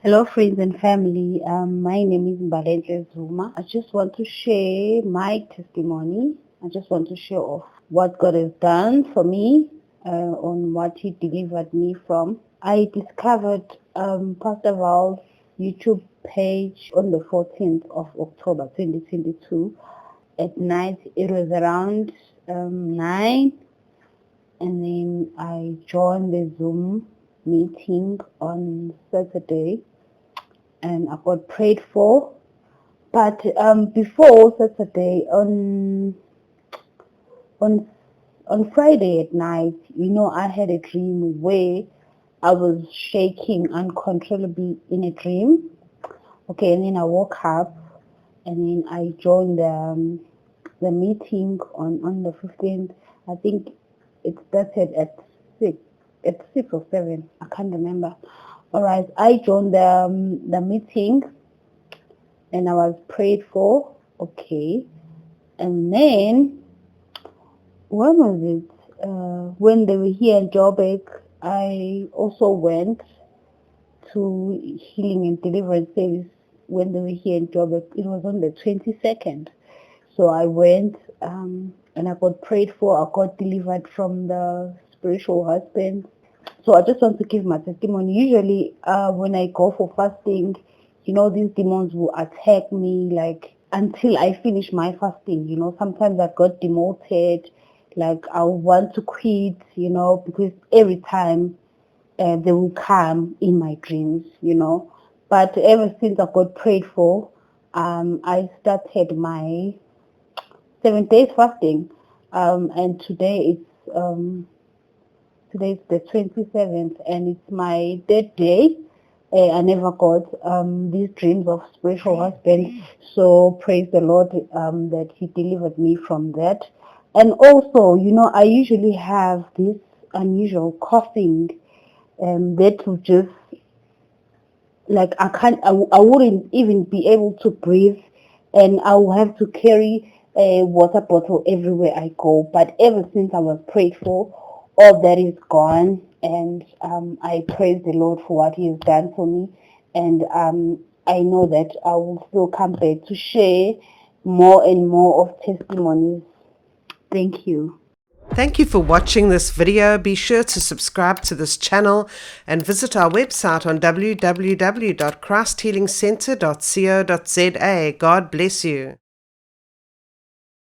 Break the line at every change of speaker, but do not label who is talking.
Hello, friends and family. My name is Mbalenhle Zuma. I just want to share my testimony. I just want to share of what God has done for me, on what He delivered me from. I discovered Pastor Val's YouTube page on the 14th of October 2022 at night. It was around 9, and then I joined the Zoom meeting on Saturday, and I got prayed for. But before Saturday, on on Friday at night, I had a dream where I was shaking uncontrollably in a dream. Okay, and then I woke up, and then I joined the meeting on the 15th. I think it started at 6, at 6 or 7. I can't remember. All right, I joined the meeting, and I was prayed for. Okay, and then when was it? When they were here in Joburg, I also went to healing and deliverance service when they were here in Joburg. It was on the 22nd. So I went, and I got prayed for. I got delivered from the spiritual husband. So I just want to give my testimony. Usually, when I go for fasting, these demons will attack me like until I finish my fasting. Sometimes I got demoted, like I want to quit, because every time they will come in my dreams. But ever since I got prayed for, I started my 7 days fasting, and today's the 27th, and it's my third day. I never got these dreams of spiritual husband. So praise the Lord, that He delivered me from that. And also, I usually have this unusual coughing, that will just, like, I wouldn't even be able to breathe, and I will have to carry a water bottle everywhere I go. But ever since I was prayed for, all that is gone, and I praise the Lord for what He has done for me, and I know that I will still come back to share more and more of testimonies. Thank you.
Thank you for watching this video. Be sure to subscribe to this channel and visit our website on www.christhealingcenter.co.za. God bless you.